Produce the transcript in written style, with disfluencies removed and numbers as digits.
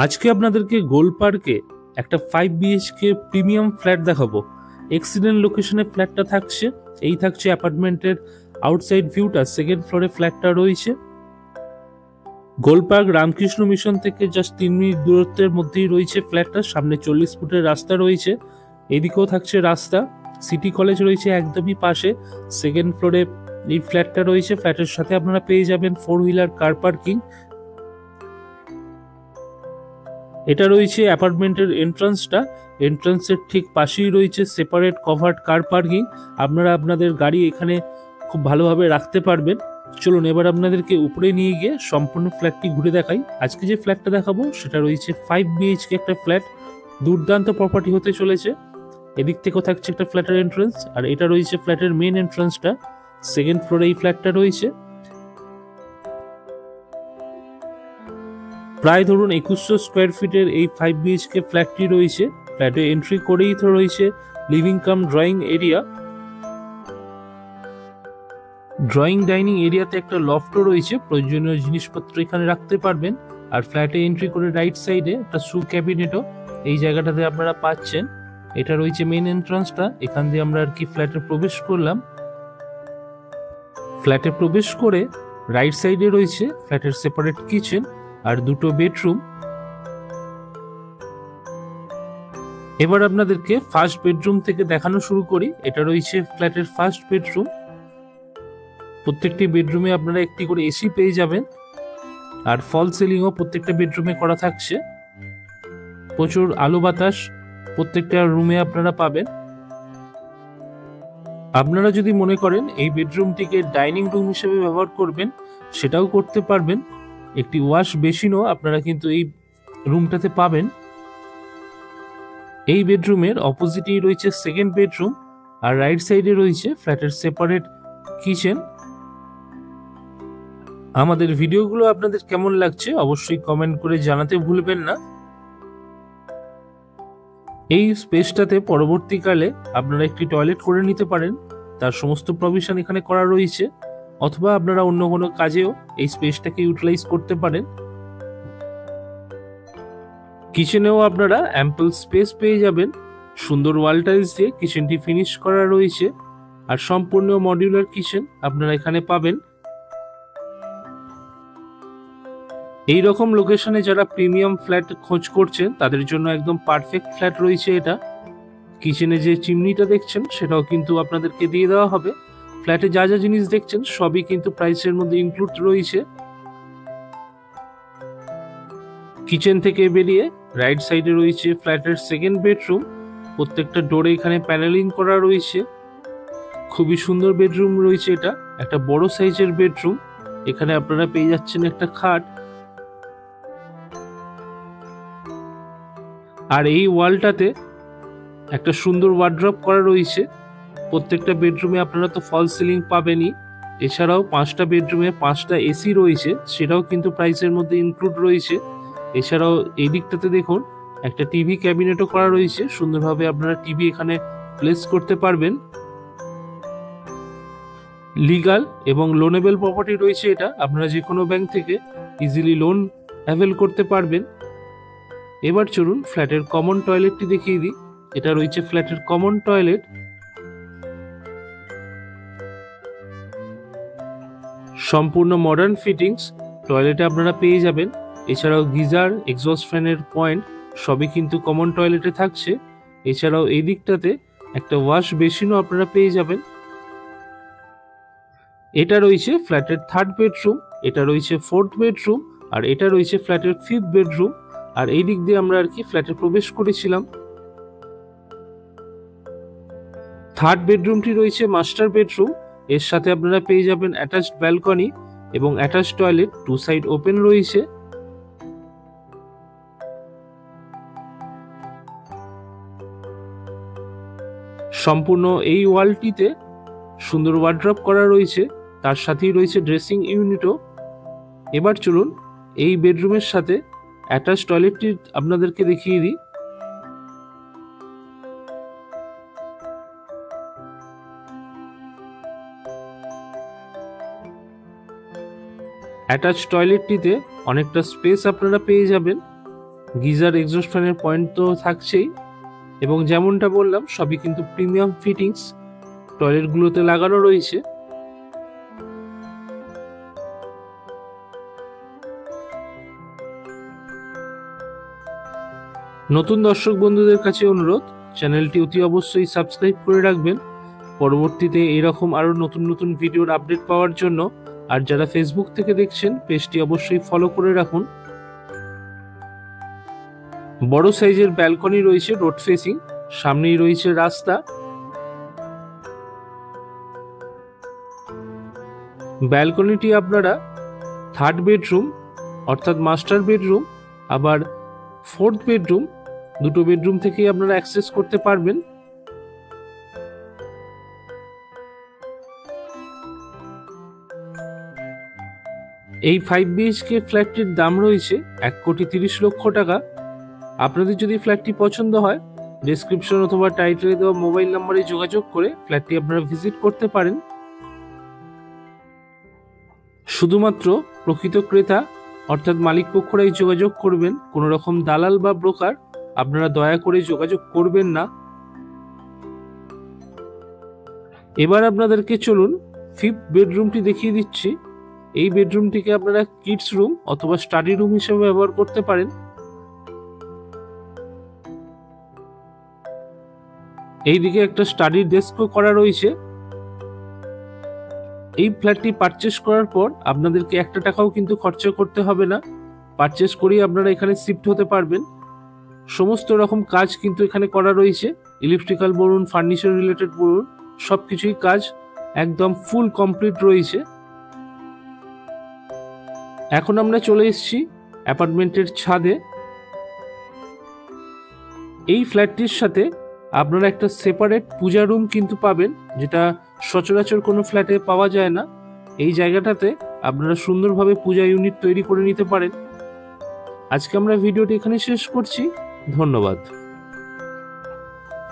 আজকে আপনাদেরকে গোল পার্কে একটা 5 বিএইচকে প্রিমিয়াম ফ্ল্যাট দেখাবো। এক্সিলেন্ট লোকেশনে ফ্ল্যাটটা থাকছে। এই থাকছে অ্যাপার্টমেন্টের আউটসাইড ভিউটা। সেকেন্ড ফ্লোরে ফ্ল্যাটটা রয়েছে। গোলপার্ক রামকৃষ্ণ মিশন থেকে জাস্ট 3 মিনিট দূরত্বের মধ্যেই রয়েছে ফ্ল্যাটটা। সামনে 40 ফুটের রাস্তা রয়েছে। এদিকেও থাকছে রাস্তা। সিটি কলেজ রয়েছে একদমই পাশে। সেকেন্ড ফ্লোরে এই ফ্ল্যাটটা রয়েছে। ফ্ল্যাটের সাথে আপনারা পেয়ে যাবেন 4 হুইলার কার পার্কিং। এটা রয়েছে অ্যাপার্টমেন্টের এন্ট্রান্সটা। এন্ট্রান্সের ঠিক পাশেই রয়েছে সেপারেট কভার্ড কার পার্কিং। আপনারা আপনাদের গাড়ি এখানে খুব ভালোভাবে রাখতে পারবেন। চলুন এবার আপনাদেরকে উপরে নিয়ে গিয়ে সম্পূর্ণ ফ্ল্যাটটি ঘুরে দেখাই। আজকে যে ফ্ল্যাটটা দেখাবো সেটা রয়েছে 5 বিএইচকে একটা ফ্ল্যাট। দুর্দান্ত প্রপার্টি হতে চলেছে। এদিক থেকেও থাকছে একটা ফ্ল্যাটের এন্ট্রান্স, আর এটা রয়েছে ফ্ল্যাটের মেন এন্ট্রান্সটা। সেকেন্ড ফ্লোরে এই ফ্ল্যাটটা রয়েছে। প্রায় ধরুন 2100 স্কোয়ার ফিটের এই 5 বিএইচকে ফ্ল্যাটটি রয়েছে। ফ্ল্যাটে এন্ট্রি করেই তো রয়েছে living cum drawing area. Drawing dining এরিয়াতে একটা লফটও রয়েছে, প্রয়োজনীয় জিনিসপত্র এখানে রাখতে পারবেন। আর ফ্ল্যাটে এন্ট্রি করে রাইট সাইডে একটা শু ক্যাবিনেটও এই জায়গাটাতে আপনারা পাচ্ছেন। এটা রয়েছে মেন এন্ট্রান্সটা। এখান দিয়ে আমরা আর কি ফ্ল্যাটে প্রবেশ করলাম। ফ্ল্যাটে প্রবেশ করে রাইট সাইডে রয়েছে ফ্ল্যাটের সেপারেট কিচেন আর দুটো বেডরুম। এবার আপনাদেরকে ফার্স্ট বেডরুম থেকে দেখানো শুরু করি। এটা রয়েছে ফ্ল্যাটের ফার্স্ট বেডরুম। প্রত্যেকটি বেডরুমে আপনারা একটি করে এসি পেয়ে যাবেন, আর ফল সিলিংও প্রত্যেকটা বেডরুমে করা থাকছে। প্রচুর আলো বাতাস প্রত্যেকটা রুমে আপনারা পাবেন। আপনারা যদি মনে করেন এই বেডরুমটিকে ডাইনিং রুম হিসেবে ব্যবহার করবেন, সেটাও করতে পারবেন। একটি ওয়াশ বেসিনও আপনারা কিন্তু এই রুমটাতে পাবেন। এই বেডরুমের অপোজিটেই রয়েছে সেকেন্ড বেডরুম, আর রাইট সাইডে রয়েছে ফ্ল্যাটের সেপারেট কিচেন। আমাদের ভিডিওগুলো আপনাদের কেমন লাগছে অবশ্যই কমেন্ট করে জানাতে ভুলবেন না। এই স্পেসটাতে পরবর্তীকালে আপনারা একটি টয়লেট করে নিতে পারেন, তার সমস্ত প্রভিশন এখানে করা রয়েছে। অথবা আপনারা অন্য কোনো কাজেও এই স্পেসটাকে ইউটিলাইজ করতে পারেন। কিচেনেও আপনারা অ্যাম্পল স্পেস পেয়ে যাবেন। সুন্দর ওয়াল টাইলস দিয়ে কিচেনটি ফিনিশ করা রয়েছে, আর সম্পূর্ণ মডিউলার কিচেন আপনারা এখানে পাবেন। এই রকম লোকেশনে যারা প্রিমিয়াম ফ্ল্যাট খোঁজ করছেন তাদের জন্য একদম পারফেক্ট ফ্ল্যাট রয়েছে এটা। কিচেনে যে চিমনিটা দেখছেন সেটাও কিন্তু আপনাদেরকে দিয়ে দেওয়া হবে। ফ্ল্যাটে যা যা জিনিস দেখছেন সবই কিন্তু প্রাইসের মধ্যে ইনক্লুড রয়েছে। কিচেন থেকে বেরিয়ে রাইট সাইডে রয়েছে ফ্ল্যাটের সেকেন্ড বেডরুম। প্রত্যেকটা ডোরে এখানে প্যানেলিং করা রয়েছে। খুবই সুন্দর বেডরুম রয়েছে এটা, একটা বড় সাইজের বেডরুম। এখানে আপনারা পেয়ে যাচ্ছেন একটা খাট, আর এই ওয়ালটাতে একটা সুন্দর ওয়ার্ড্রপ করা রয়েছে। প্রত্যেকটা বেডরুমে আপনারা তো ফল সিলিং পাবেনই, এছাড়াও 5টা বেডরুমে 5টা এসি রয়েছে, সেটাও কিন্তু প্রাইসের মধ্যে ইনক্লুড রয়েছে। এছাড়াও এই দিকটাতে দেখুন একটা টিভি ক্যাবিনেটও করা রয়েছে। সুন্দরভাবে আপনারা টিভি এখানে প্লেস করতে পারবেন। লিগাল এবং লোনেবল প্রপার্টি রয়েছে এটা। আপনারা যে কোনো ব্যাংক থেকে ইজিলি লোন অ্যাভেল করতে পারবেন। এবার চলুন ফ্ল্যাটের কমন টয়লেটটি দেখিয়ে দিই। এটা রয়েছে ফ্ল্যাটের কমন টয়লেট। সম্পূর্ণ মডার্ন ফিটিংস টয়লেটে আপনারা পেয়ে যাবেন। এছাড়াও গিজার, এক্সস্ট ফ্যানের পয়েন্ট সবই কিন্তু কমন টয়লেটে থাকছে। এছাড়াও এই দিকটাতে একটা ওয়াশ বেসিনও আপনারা পেয়ে যাবেন। এটা রয়েছে ফ্ল্যাটের থার্ড বেডরুম, এটা রয়েছে ফোর্থ বেডরুম, আর এটা রয়েছে ফ্ল্যাটের ফিফথ বেডরুম। আর এই দিক দিয়ে আমরা আর কি ফ্ল্যাটে প্রবেশ করেছিলাম। থার্ড বেডরুমটি রয়েছে মাস্টার বেডরুম। এর সাথে আপনারা পেয়ে যাবেন অ্যাটাচড ব্যালকনি এবং অ্যাটাচড টয়লেট। 2 সাইড ওপেন রয়েছে। সম্পূর্ণ এই ওয়ালটিতে সুন্দর ওয়ার্ড্রপ করা রয়েছে, তার সাথেই রয়েছে ড্রেসিং ইউনিটও। এবার চলুন এই বেডরুমের সাথে অ্যাটাচড টয়লেটটি আপনাদেরকে দেখিয়ে দিই। অ্যাটাচ টয়লেটটিতে অনেকটা স্পেস আপনারা পেয়ে যাবেন। গিজার, এক্সস্ট ফ্যানের পয়েন্ট তো থাকছেই, এবং যেমনটা বললাম সবই কিন্তু প্রিমিয়াম ফিটিংস টয়লেটগুলোতে লাগানো রয়েছে। নতুন দর্শক বন্ধুদের কাছে অনুরোধ, চ্যানেলটি অতি অবশ্যই সাবস্ক্রাইব করে রাখবেন পরবর্তীতে এরকম আরো নতুন নতুন ভিডিওর আপডেট পাওয়ার জন্য। আর যারা ফেসবুক থেকে দেখছেন পেজটি অবশ্যই ফলো করে রাখুন। বড় সাইজের ব্যালকনি রয়েছে রোড ফেসিং, সামনেই রয়েছে রাস্তা। ব্যালকনিটি আপনারা থার্ড বেডরুম অর্থাৎ মাস্টার বেডরুম আবার ফোর্থ বেডরুম, দুটো বেডরুম থেকেই আপনারা অ্যাক্সেস করতে পারবেন। এই 5 BHK ফ্ল্যাটটির দাম রয়েছে 1,30,00,000 টাকা। আপনাদের যদি ফ্ল্যাটটি পছন্দ হয় ডেসক্রিপশন অথবা টাইটেলে দেওয়া মোবাইল নাম্বারে যোগাযোগ করে ফ্ল্যাটটি আপনারা ভিজিট করতে পারেন। শুধুমাত্র প্রকৃত ক্রেতা অর্থাৎ মালিক পক্ষরাই যোগাযোগ করবেন, কোনো রকম দালাল বা ব্রোকার আপনারা দয়া করে যোগাযোগ করবেন না। এবার আপনাদেরকে চলুন 5th বেডরুমটি দেখিয়ে দিচ্ছি। এই বেডরুমটিকে আপনারা কিডস রুম অথবা স্টাডি রুম হিসেবে ব্যবহার করতে পারেন। এইদিকে একটা স্টাডি ডেস্কও করা রয়েছে। এই ফ্ল্যাটটি পারচেস করার পর আপনাদেরকে 1 টাকাও কিন্তু খরচা করতে হবে না, পারচেস করেই আপনারা এখানে শিফট হতে পারবেন। সমস্ত রকম কাজ কিন্তু এখানে করা রয়েছে, ইলেকট্রিক্যাল বলুন, ফার্নিচার রিলেটেড বলুন, সবকিছুই কাজ একদম ফুল কমপ্লিট রয়েছে। এখন আমরা চলে এসেছি অ্যাপার্টমেন্টের ছাদে। এই ফ্ল্যাটটির সাথে আপনারা একটা সেপারেট পূজা রুম কিন্তু পাবেন, যেটা সচরাচর কোনো ফ্ল্যাটে পাওয়া যায় না। এই জায়গাটাতে আপনারা সুন্দরভাবে পূজা ইউনিট তৈরি করে নিতে পারেন। আজকে আমরা ভিডিওটি এখানে শেষ করছি। ধন্যবাদ।